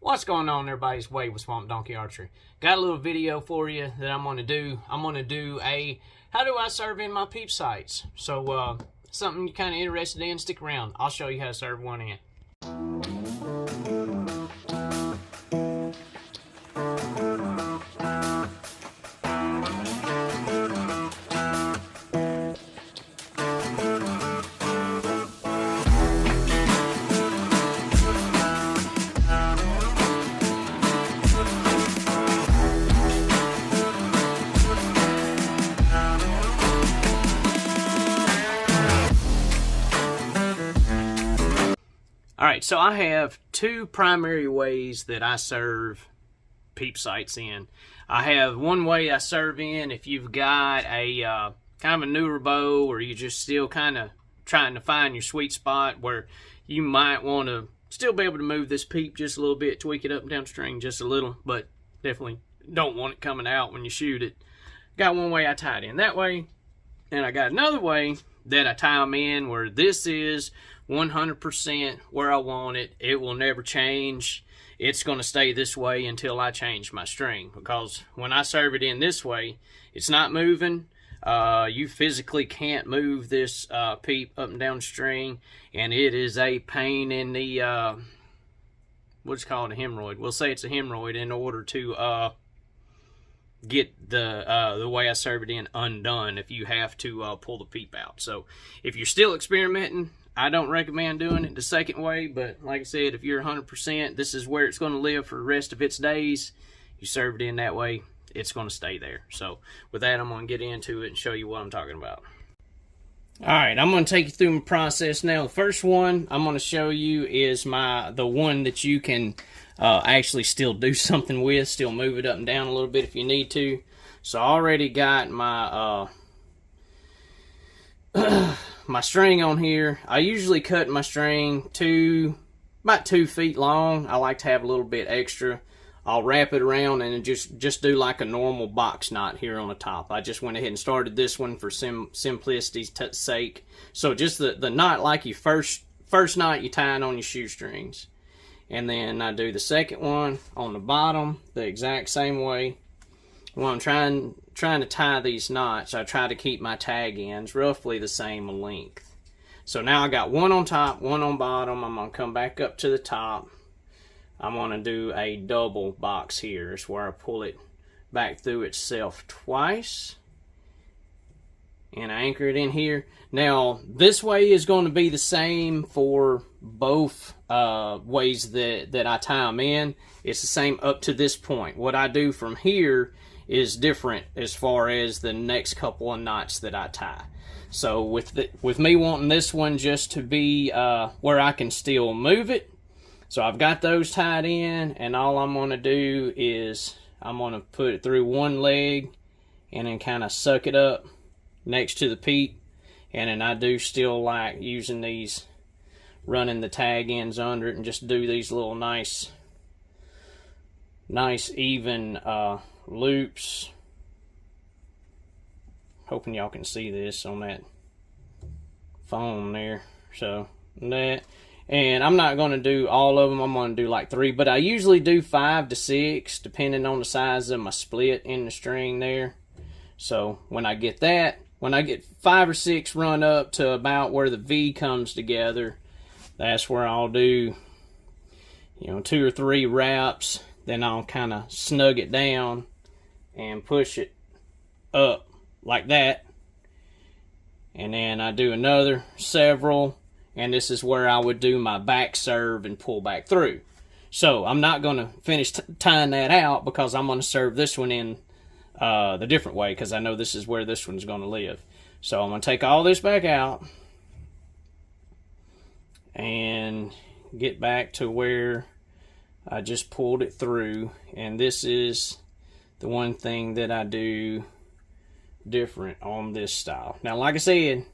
What's going on, everybody? It's Wade with Swamp Donkey Archery. Got a little video for you that I'm going to do. I'm going to do a how do I serve in my peep sights. So something you're kind of interested in, stick around. I'll show you how to serve one in. Alright, so I have two primary ways that I serve peep sights in. I have one way I serve in if you've got a kind of a newer bow, or you're just still kind of trying to find your sweet spot where you might want to still be able to move this peep just a little bit, tweak it up and down the string just a little, but definitely don't want it coming out when you shoot it. Got one way I tie it in that way, and I got another way that I tie them in where this is 100% where I want it. It will never change. It's going to stay this way until I change my string, because when I serve it in this way, it's not moving. You physically can't move this peep up and down the string, and it is a pain in the what's called a hemorrhoid. We'll say it's a hemorrhoid in order to get the way I serve it in undone if you have to pull the peep out. So if you're still experimenting, I don't recommend doing it the second way, but like I said, if you're 100%, this is where it's going to live for the rest of its days. You serve it in that way, it's going to stay there. So with that, I'm going to get into it and show you what I'm talking about. Alright, I'm going to take you through my process now. The first one I'm going to show you is the one that you can actually still do something with, still move it up and down a little bit if you need to. So I already got my my string on here. I usually cut my string about 2 feet long. I like to have a little bit extra. I'll wrap it around and just do like a normal box knot here on the top. I just went ahead and started this one for simplicity's sake. So just the knot like you first knot you tying on your shoestrings. And then I do the second one on the bottom the exact same way. When I'm trying to tie these knots, I try to keep my tag ends roughly the same length. So now I got one on top, one on bottom. I'm going to come back up to the top. I'm going to do a double box here. It's where I pull it back through itself twice. And I anchor it in here. Now, this way is going to be the same for both ways that I tie them in. It's the same up to this point. What I do from here is different as far as the next couple of knots that I tie. So with me wanting this one just to be where I can still move it, so I've got those tied in, and all I'm going to do is I'm going to put it through one leg and then kind of suck it up next to the peep. And then I do still like using these, running the tag ends under it, and just do these little nice even loops. Hoping y'all can see this on that phone there. So that, and I'm not going to do all of them. I'm going to do like 3, but I usually do 5 to 6 depending on the size of my split in the string there. So when I get 5 or 6 run up to about where the V comes together, that's where I'll do 2 or 3 wraps. Then I'll kind of snug it down and push it up like that. And then I do another several, and this is where I would do my back serve and pull back through. So I'm not going to finish tying that out, because I'm going to serve this one in the different way, because I know this is where this one's going to live. So I'm going to take all this back out and get back to where I just pulled it through. And this is the one thing that I do different on this style. Now, like I said,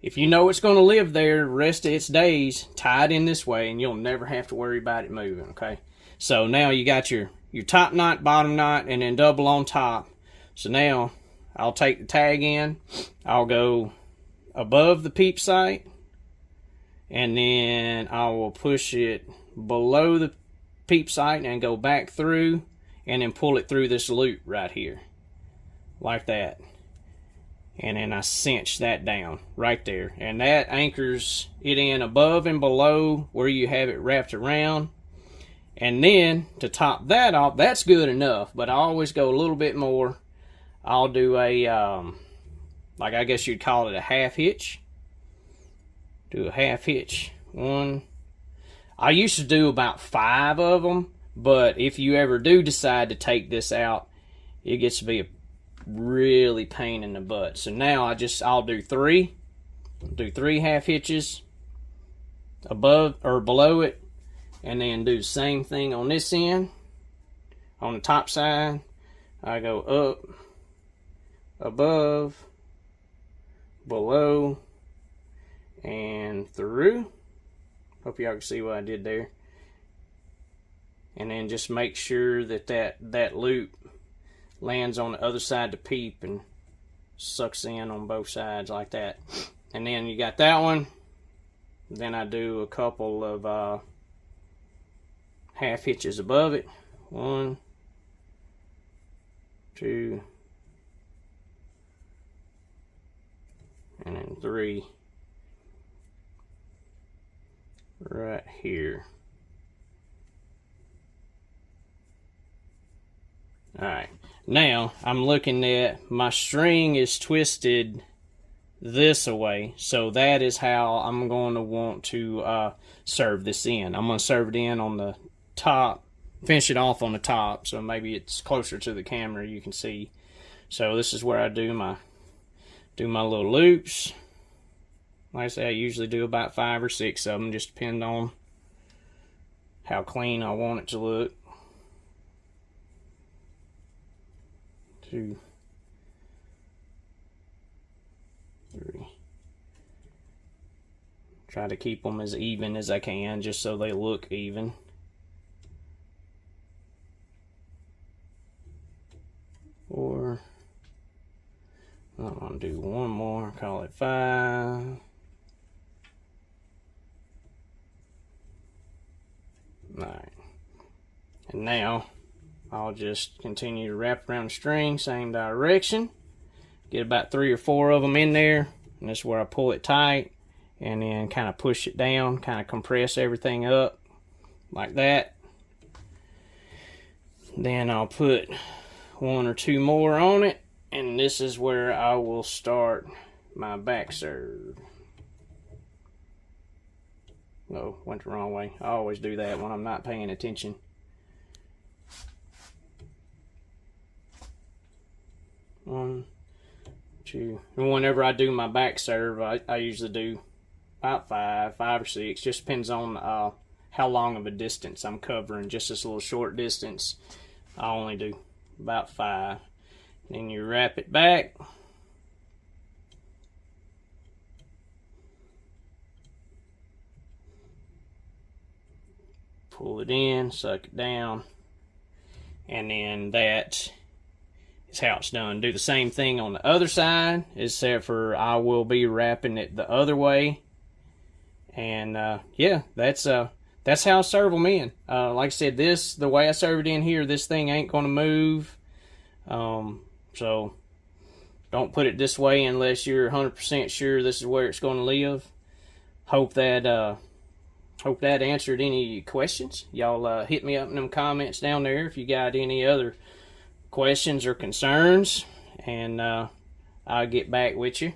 if you know it's going to live there the rest of its days, tie it in this way and you'll never have to worry about it moving, okay? So now you got your top knot, bottom knot, and then double on top. So now I'll take the tag in, I'll go above the peep sight, and then I will push it below the peep sight and go back through and then pull it through this loop right here. Like that. And then I cinch that down right there. And that anchors it in above and below where you have it wrapped around. And then to top that off, that's good enough. But I always go a little bit more. I'll do a, like I guess you'd call it a half hitch. Do a half hitch. One. I used to do about 5 of them. But if you ever do decide to take this out, it gets to be a really pain in the butt. So now I'll do 3. Do 3 half hitches above or below it, and then do the same thing on this end. On the top side, I go up, above, below, and through. Hope y'all can see what I did there. And then just make sure that that loop lands on the other side of the peep and sucks in on both sides like that. And then you got that one. Then I do a couple of half hitches above it. 1, 2, and then 3 right here. Alright, now I'm looking at my string is twisted this away, so that is how I'm going to want to serve this in. I'm going to serve it in on the top, finish it off on the top, so maybe it's closer to the camera you can see. So this is where I do my little loops. Like I say, I usually do about 5 or 6 of them, just depend on how clean I want it to look. 2, 3. Try to keep them as even as I can, just so they look even. 4. I'm going to do one more, call it 5. Alright. And now I'll just continue to wrap around the string, same direction. Get about 3 or 4 of them in there. And this is where I pull it tight. And then kind of push it down, kind of compress everything up. Like that. Then I'll put 1 or 2 more on it. And this is where I will start my back serve. Oh, went the wrong way. I always do that when I'm not paying attention. 1, 2. And whenever I do my back serve, I usually do about 5 or 6. Just depends on how long of a distance I'm covering. Just this little short distance, I only do about 5. Then you wrap it back. Pull it in, suck it down. And then that is how it's done. Do the same thing on the other side, except for I will be wrapping it the other way. And yeah, that's how I serve them in. Like I said, the way I serve it in here, this thing ain't going to move. So don't put it this way unless you're 100% sure this is where it's going to live. Hope that answered any questions. Y'all hit me up in them comments down there if you got any other questions or concerns, and I'll get back with you.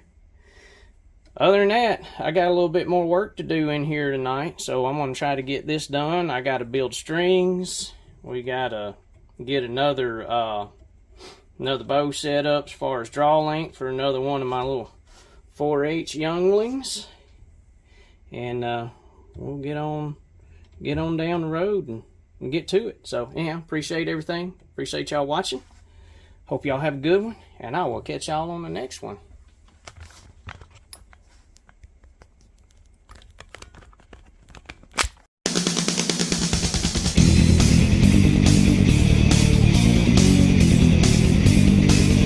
Other than that, I got a little bit more work to do in here tonight, so I'm going to try to get this done. I got to build strings. We got to get another bow set up as far as draw length for another one of my little 4-H younglings, and we'll get on down the road and get to it. So yeah, appreciate everything. Appreciate y'all watching. Hope y'all have a good one, and I will catch y'all on the next one.